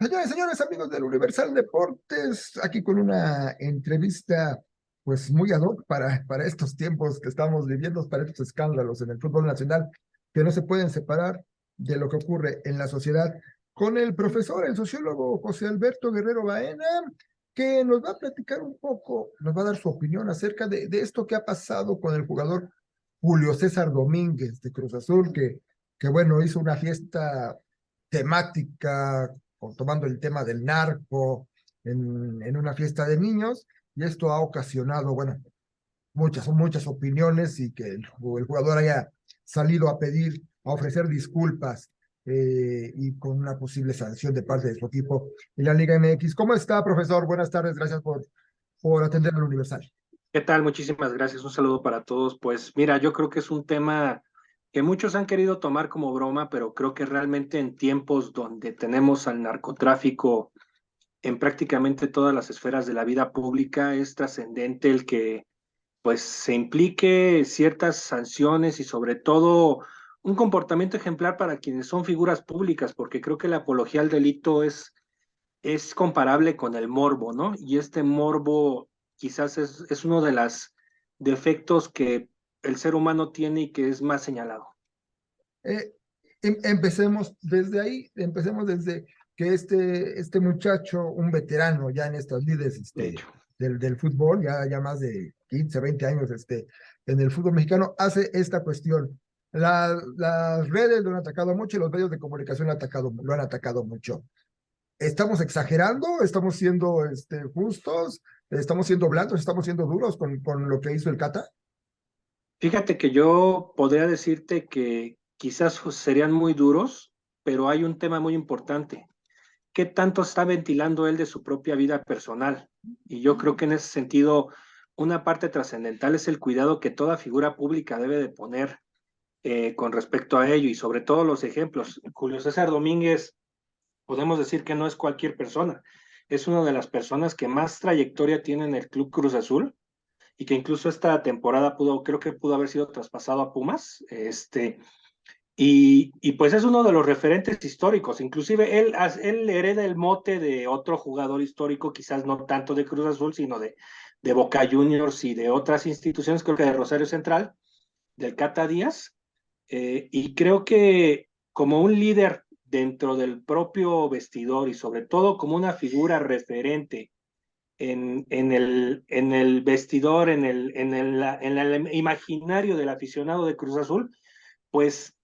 Señores, señores, amigos del Universal Deportes, aquí con una entrevista pues muy ad hoc para estos tiempos que estamos viviendo, para estos escándalos en el fútbol nacional que no se pueden separar de lo que ocurre en la sociedad, con el profesor, el sociólogo José Alberto Guerrero Baena, que nos va a platicar un poco, nos va a dar su opinión acerca de esto que ha pasado con el jugador Julio César Domínguez de Cruz Azul, que bueno, hizo una fiesta temática tomando el tema del narco en una fiesta de niños, y esto ha ocasionado, bueno, muchas opiniones y que el jugador haya salido a pedir, a ofrecer disculpas y con una posible sanción de parte de su equipo en la Liga MX. ¿Cómo está, profesor? Buenas tardes, gracias por atender al Universal. ¿Qué tal? Muchísimas gracias. Un saludo para todos. Pues mira, yo creo que es un tema que muchos han querido tomar como broma, pero creo que realmente en tiempos donde tenemos al narcotráfico en prácticamente todas las esferas de la vida pública, es trascendente el que pues se implique ciertas sanciones y sobre todo un comportamiento ejemplar para quienes son figuras públicas, porque creo que la apología al delito es comparable con el morbo, ¿no? Y este morbo quizás es uno de los defectos que el ser humano tiene y que es más señalado. Eh, Empecemos desde ahí, empecemos desde que este muchacho, un veterano ya en estas lides De hecho, del fútbol, ya más de 15 20 años en el fútbol mexicano, hace esta cuestión. Las redes lo han atacado mucho y los medios de comunicación lo han atacado mucho. ¿Estamos exagerando? ¿Estamos siendo justos? ¿Estamos siendo blandos? ¿Estamos siendo duros con lo que hizo el Cata? fíjate que yo podría decirte que quizás serían muy duros, pero hay un tema muy importante. ¿Qué tanto está ventilando él de su propia vida personal? Y yo creo que en ese sentido, una parte trascendental es el cuidado que toda figura pública debe de poner con respecto a ello y sobre todo los ejemplos. Julio César Domínguez, podemos decir que no es cualquier persona, es una de las personas que más trayectoria tiene en el Club Cruz Azul y que incluso esta temporada creo que pudo haber sido traspasado a Pumas, y pues es uno de los referentes históricos, inclusive él hereda el mote de otro jugador histórico, quizás no tanto de Cruz Azul, sino de Boca Juniors y de otras instituciones, creo que de Rosario Central, del Cata Díaz, y creo que como un líder dentro del propio vestidor y sobre todo como una figura referente en el vestidor, en el imaginario del aficionado de Cruz Azul, pues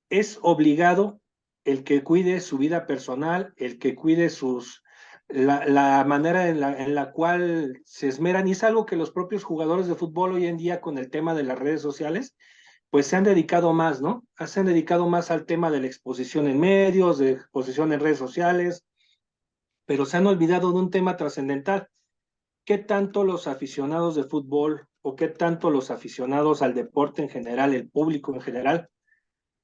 es obligado el que cuide su vida personal, el que cuide la manera en la cual se esmeran, y es algo que los propios jugadores de fútbol hoy en día con el tema de las redes sociales pues se han dedicado más, ¿no? Se han dedicado más al tema de la exposición en medios, de exposición en redes sociales, pero se han olvidado de un tema trascendental. ¿Qué tanto los aficionados de fútbol o qué tanto los aficionados al deporte en general, el público en general,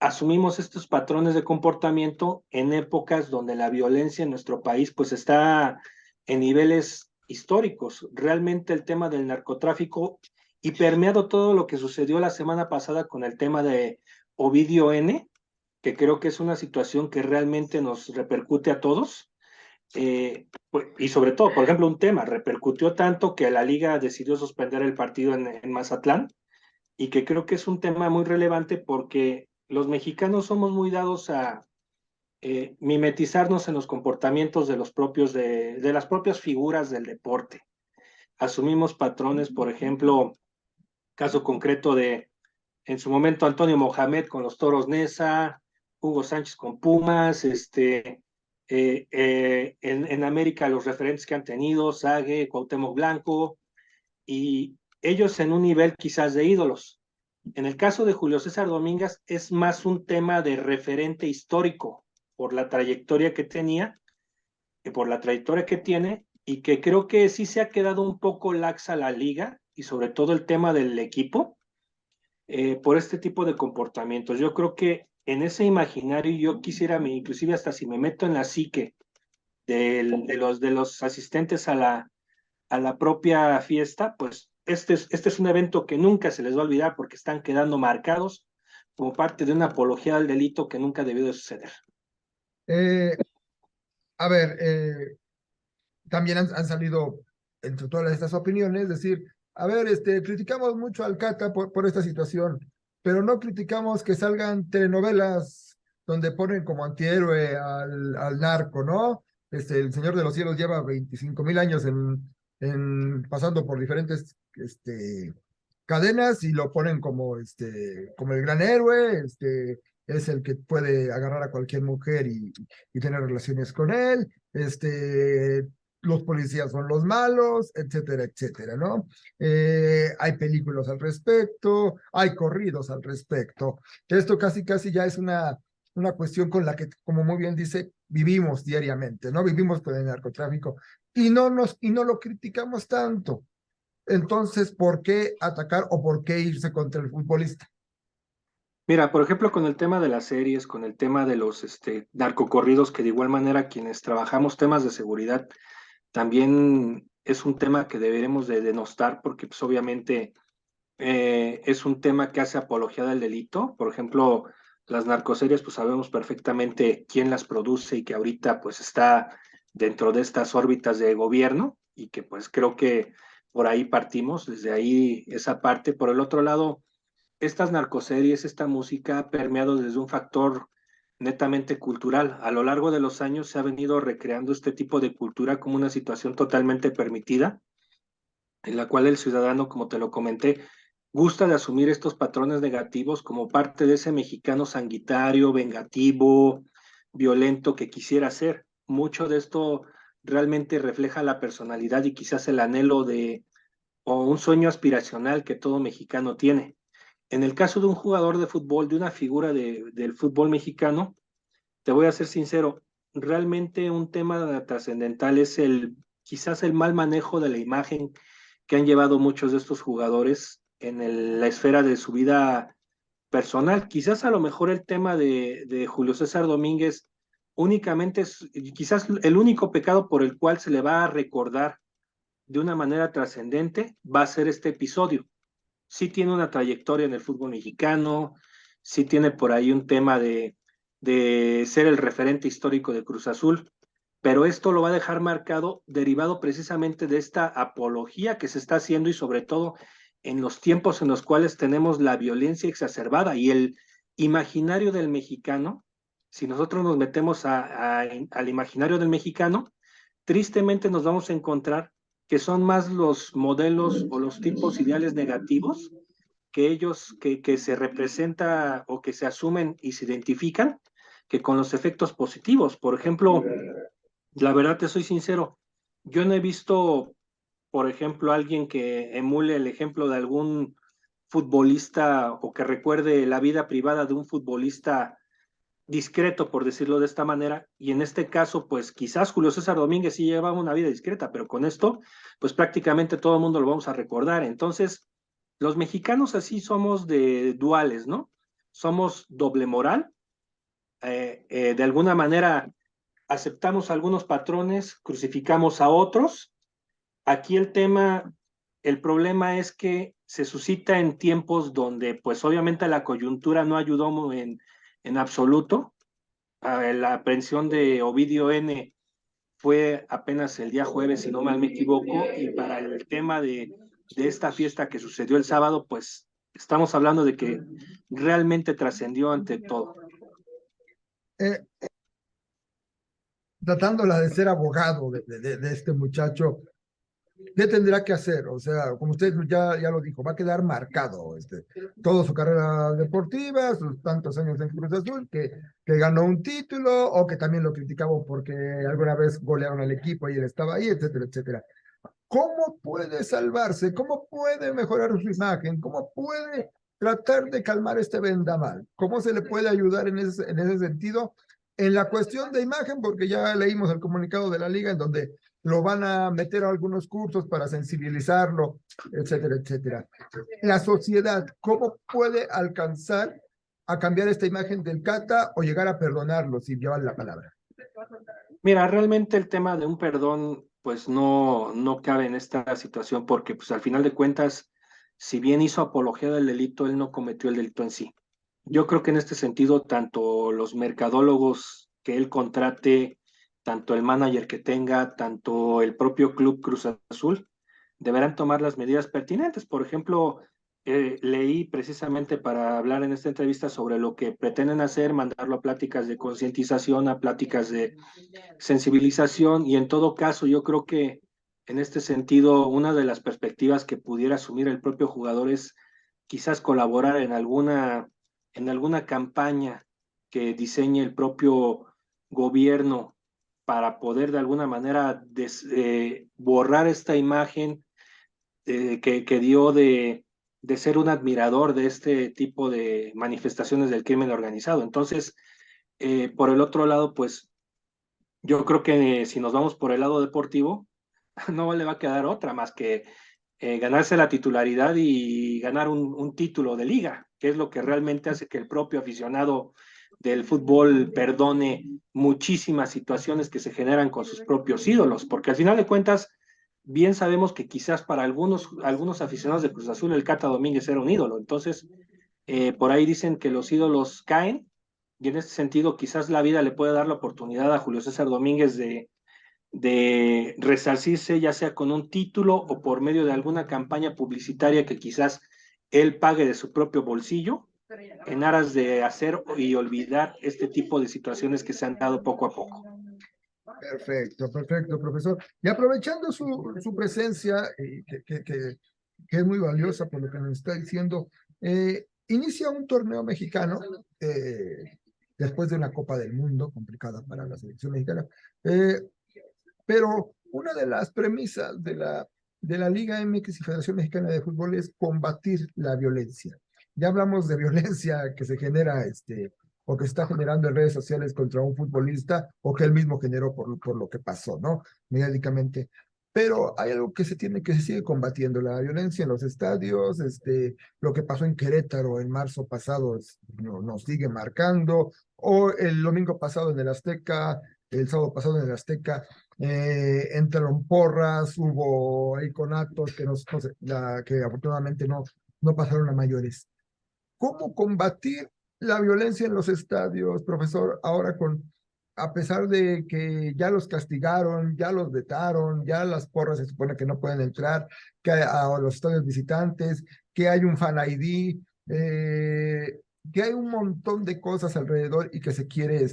asumimos estos patrones de comportamiento en épocas donde la violencia en nuestro país pues está en niveles históricos? Realmente el tema del narcotráfico y permeado todo lo que sucedió la semana pasada con el tema de Ovidio N, que creo que es una situación que realmente nos repercute a todos. Y sobre todo, por ejemplo, un tema repercutió tanto que la liga decidió suspender el partido en Mazatlán, y que creo que es un tema muy relevante porque los mexicanos somos muy dados a mimetizarnos en los comportamientos de de las propias figuras del deporte. Asumimos patrones, por ejemplo, caso concreto de en su momento Antonio Mohamed con los Toros Neza, Hugo Sánchez con Pumas, en América los referentes que han tenido, Sague, Cuauhtémoc Blanco, y ellos en un nivel quizás de ídolos. En el caso de Julio César Domínguez es más un tema de referente histórico por la trayectoria que tenía, por la trayectoria que tiene, y que creo que sí se ha quedado un poco laxa la liga y sobre todo el tema del equipo por este tipo de comportamientos. Yo creo que en ese imaginario yo quisiera, inclusive hasta si me meto en la psique de los asistentes a la propia fiesta, pues este es un evento que nunca se les va a olvidar porque están quedando marcados como parte de una apología al delito que nunca debió de suceder. Eh, A ver, también han salido entre todas estas opiniones, decir, a ver, criticamos mucho al Cata por esta situación, pero no criticamos que salgan telenovelas donde ponen como antihéroe al narco, ¿no? El Señor de los Cielos lleva 25,000 años pasando por diferentes cadenas y lo ponen como el gran héroe, es el que puede agarrar a cualquier mujer y tener relaciones con él, los policías son los malos, etcétera, etcétera, ¿no? Hay películas al respecto, hay corridos al respecto. Esto casi, casi ya es una cuestión con la que, como muy bien dice, vivimos diariamente, ¿no? Vivimos con el narcotráfico y no lo criticamos tanto. Entonces, ¿por qué atacar o por qué irse contra el futbolista? Mira, por ejemplo, con el tema de las series, con el tema de los narcocorridos, que de igual manera quienes trabajamos temas de seguridad, también es un tema que deberemos de denostar porque pues obviamente es un tema que hace apología del delito. Por ejemplo, las narcoseries, pues sabemos perfectamente quién las produce y que ahorita pues está dentro de estas órbitas de gobierno y que pues creo que por ahí partimos, desde ahí esa parte. Por el otro lado, estas narcoseries, esta música ha permeado desde un factor netamente cultural. A lo largo de los años se ha venido recreando este tipo de cultura como una situación totalmente permitida, en la cual el ciudadano, como te lo comenté, gusta de asumir estos patrones negativos como parte de ese mexicano sanguinario, vengativo, violento que quisiera ser. Mucho de esto realmente refleja la personalidad y quizás el anhelo de o un sueño aspiracional que todo mexicano tiene. En el caso de un jugador de fútbol, de una figura del fútbol mexicano, te voy a ser sincero, realmente un tema trascendental es quizás el mal manejo de la imagen que han llevado muchos de estos jugadores en la esfera de su vida personal. Quizás a lo mejor el tema de Julio César Domínguez únicamente es quizás el único pecado por el cual se le va a recordar de una manera trascendente va a ser este episodio. Sí tiene una trayectoria en el fútbol mexicano, sí tiene por ahí un tema de ser el referente histórico de Cruz Azul, pero esto lo va a dejar marcado derivado precisamente de esta apología que se está haciendo y sobre todo en los tiempos en los cuales tenemos la violencia exacerbada y el imaginario del mexicano, si nosotros nos metemos al imaginario del mexicano, tristemente nos vamos a encontrar que son más los modelos o los tipos ideales negativos que ellos que se representa o que se asumen y se identifican que con los efectos positivos. Por ejemplo, la verdad te soy sincero, yo no he visto, por ejemplo, alguien que emule el ejemplo de algún futbolista o que recuerde la vida privada de un futbolista discreto, por decirlo de esta manera, y en este caso, pues quizás Julio César Domínguez sí llevaba una vida discreta, pero con esto, pues prácticamente todo el mundo lo vamos a recordar. Entonces, los mexicanos así somos de duales, ¿no? Somos doble moral, de alguna manera aceptamos algunos patrones, crucificamos a otros. Aquí el problema es que se suscita en tiempos donde, pues obviamente la coyuntura no ayudó en absoluto. La aprehensión de Ovidio N. fue apenas el día jueves, si no mal me equivoco, y para el tema de esta fiesta que sucedió el sábado, pues estamos hablando de que realmente trascendió ante todo. Eh, Tratándola de ser abogado de este muchacho, ¿qué tendrá que hacer? O sea, como usted ya lo dijo, va a quedar marcado toda su carrera deportiva, sus tantos años en Cruz Azul, que ganó un título o que también lo criticamos porque alguna vez golearon al equipo y él estaba ahí, etcétera, etcétera. ¿Cómo puede salvarse? ¿Cómo puede mejorar su imagen? ¿Cómo puede tratar de calmar este vendaval? ¿Cómo se le puede ayudar en ese sentido? En la cuestión de imagen, porque ya leímos el comunicado de la liga en donde lo van a meter a algunos cursos para sensibilizarlo, etcétera, etcétera. La sociedad, ¿cómo puede alcanzar a cambiar esta imagen del Cata o llegar a perdonarlo, si llevan la palabra? Mira, realmente el tema de un perdón, pues no cabe en esta situación porque, pues al final de cuentas, si bien hizo apología del delito, él no cometió el delito en sí. Yo creo que en este sentido, tanto los mercadólogos que él contrate, tanto el manager que tenga, tanto el propio Club Cruz Azul, deberán tomar las medidas pertinentes. Por ejemplo, leí precisamente para hablar en esta entrevista sobre lo que pretenden hacer, mandarlo a pláticas de concientización, a pláticas de sensibilización, y en todo caso yo creo que en este sentido una de las perspectivas que pudiera asumir el propio jugador es quizás colaborar en alguna campaña que diseñe el propio gobierno para poder de alguna manera borrar esta imagen que dio de ser un admirador de este tipo de manifestaciones del crimen organizado. Entonces, por el otro lado, pues yo creo que si nos vamos por el lado deportivo, no le va a quedar otra más que ganarse la titularidad y ganar un título de liga, que es lo que realmente hace que el propio aficionado del fútbol perdone muchísimas situaciones que se generan con sus propios ídolos, porque al final de cuentas, bien sabemos que quizás para algunos aficionados de Cruz Azul el Cata Domínguez era un ídolo. Entonces por ahí dicen que los ídolos caen, y en este sentido quizás la vida le puede dar la oportunidad a Julio César Domínguez de resarcirse, ya sea con un título o por medio de alguna campaña publicitaria que quizás él pague de su propio bolsillo, en aras de hacer y olvidar este tipo de situaciones que se han dado poco a poco. Perfecto, perfecto, profesor. Y aprovechando su presencia, que es muy valiosa por lo que nos está diciendo, inicia un torneo mexicano después de una Copa del Mundo, complicada para la selección mexicana, eh, pero una de las premisas de la Liga MX y Federación Mexicana de Fútbol es combatir la violencia. Ya hablamos de violencia que se genera o que está generando en redes sociales contra un futbolista o que él mismo generó por lo que pasó, ¿no? Mediáticamente. Pero hay algo que se sigue combatiendo, la violencia en los estadios, lo que pasó en Querétaro en marzo pasado nos sigue marcando, o el domingo pasado en el Azteca, el sábado pasado en el Azteca, entraron porras, hubo ahí conatos que afortunadamente no pasaron a mayores. ¿Cómo combatir la violencia en los estadios, profesor? Ahora a pesar de que ya los castigaron, ya los vetaron, ya las porras se supone que no pueden entrar, a los estadios visitantes, que hay un fan ID, que hay un montón de cosas alrededor y que se quiere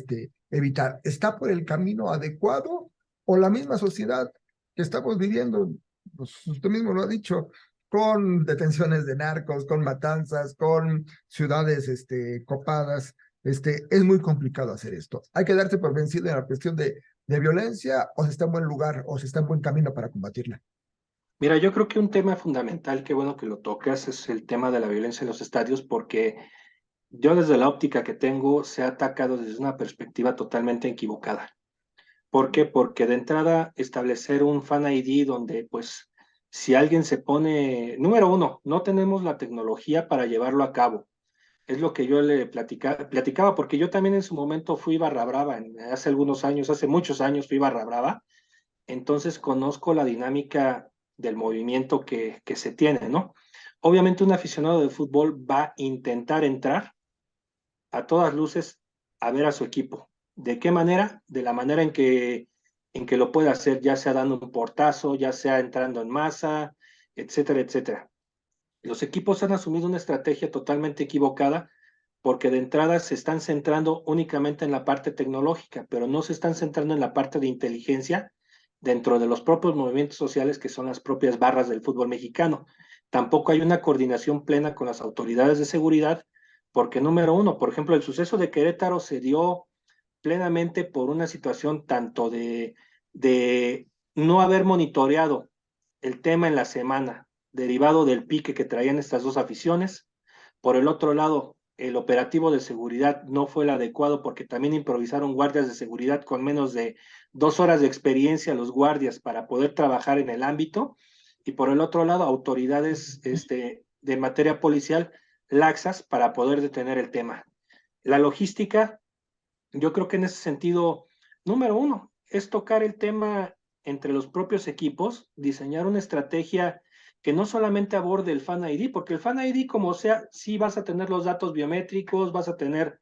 evitar. ¿Está por el camino adecuado o la misma sociedad que estamos viviendo? Pues usted mismo lo ha dicho, con detenciones de narcos, con matanzas, con ciudades copadas. Es muy complicado hacer esto. Hay que darse por vencido en la cuestión de violencia, o se está en buen lugar o se está en buen camino para combatirla. Mira, yo creo que un tema fundamental, qué bueno que lo tocas, es el tema de la violencia en los estadios, porque yo desde la óptica que tengo se ha atacado desde una perspectiva totalmente equivocada. ¿Por qué? Porque de entrada establecer un fan ID donde pues si alguien se pone, número uno, no tenemos la tecnología para llevarlo a cabo. Es lo que yo le platicaba, porque yo también en su momento fui barra brava, hace algunos años, hace muchos años fui barra brava, entonces conozco la dinámica del movimiento que se tiene, ¿no? Obviamente un aficionado de fútbol va a intentar entrar a todas luces a ver a su equipo. ¿De qué manera? De la manera en que lo puede hacer, ya sea dando un portazo, ya sea entrando en masa, etcétera, etcétera. Los equipos han asumido una estrategia totalmente equivocada porque de entrada se están centrando únicamente en la parte tecnológica, pero no se están centrando en la parte de inteligencia dentro de los propios movimientos sociales que son las propias barras del fútbol mexicano. Tampoco hay una coordinación plena con las autoridades de seguridad, porque número uno, por ejemplo, el suceso de Querétaro se dio plenamente por una situación tanto de no haber monitoreado el tema en la semana, derivado del pique que traían estas dos aficiones. Por el otro lado, el operativo de seguridad no fue el adecuado porque también improvisaron guardias de seguridad con menos de 2 horas de experiencia los guardias para poder trabajar en el ámbito. Y por el otro lado, autoridades de materia policial laxas para poder detener el tema. La logística, yo creo que en ese sentido, número uno, es tocar el tema entre los propios equipos, diseñar una estrategia que no solamente aborde el Fan ID, porque el Fan ID, como sea, sí vas a tener los datos biométricos, vas a tener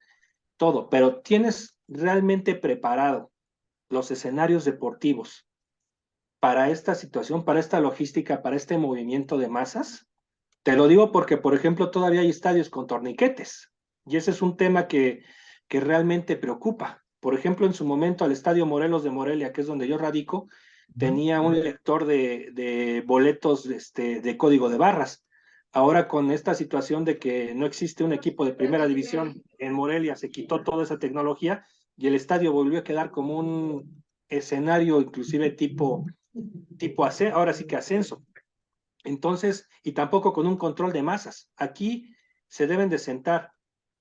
todo, pero tienes realmente preparado los escenarios deportivos para esta situación, para esta logística, para este movimiento de masas? Te lo digo porque, por ejemplo, todavía hay estadios con torniquetes y ese es un tema que realmente preocupa. Por ejemplo, en su momento al Estadio Morelos de Morelia, que es donde yo radico, tenía un lector de boletos de código de barras. Ahora con esta situación de que no existe un equipo de primera división en Morelia, se quitó toda esa tecnología y el estadio volvió a quedar como un escenario inclusive ahora sí que ascenso. Entonces, y tampoco con un control de masas. Aquí se deben de sentar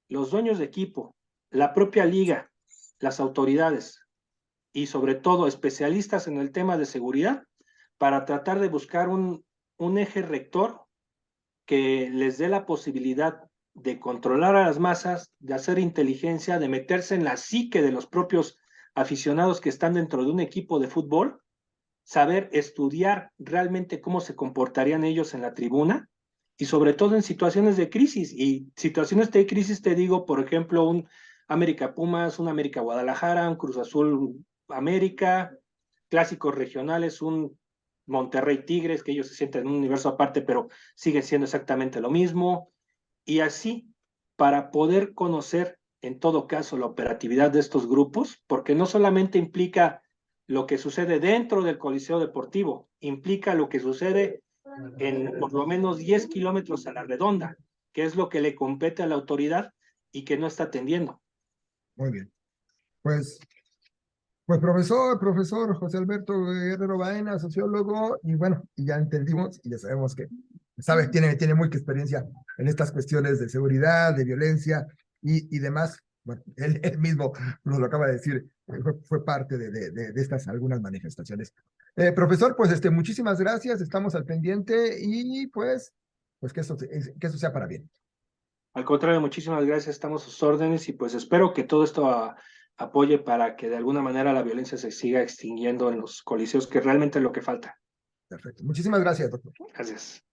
los dueños de equipo, la propia liga, las autoridades y sobre todo especialistas en el tema de seguridad para tratar de buscar un eje rector que les dé la posibilidad de controlar a las masas, de hacer inteligencia, de meterse en la psique de los propios aficionados que están dentro de un equipo de fútbol, saber estudiar realmente cómo se comportarían ellos en la tribuna y sobre todo en situaciones de crisis. Y situaciones de crisis te digo, por ejemplo, un América Pumas, un América Guadalajara, un Cruz Azul América, clásicos regionales, un Monterrey Tigres, que ellos se sienten en un universo aparte, pero siguen siendo exactamente lo mismo. Y así, para poder conocer en todo caso la operatividad de estos grupos, porque no solamente implica lo que sucede dentro del Coliseo Deportivo, implica lo que sucede en por lo menos 10 kilómetros a la redonda, que es lo que le compete a la autoridad y que no está atendiendo. Muy bien. Pues, profesor José Alberto Guerrero Baena, sociólogo, y bueno, y ya entendimos y ya sabemos que tiene mucha experiencia en estas cuestiones de seguridad, de violencia y demás. Bueno, él mismo nos lo acaba de decir, fue parte de estas algunas manifestaciones. Profesor, pues muchísimas gracias, estamos al pendiente y pues que eso sea para bien. Al contrario, muchísimas gracias, estamos a sus órdenes y pues espero que todo esto apoye para que de alguna manera la violencia se siga extinguiendo en los coliseos, que realmente es lo que falta. Perfecto. Muchísimas gracias, doctor. Gracias.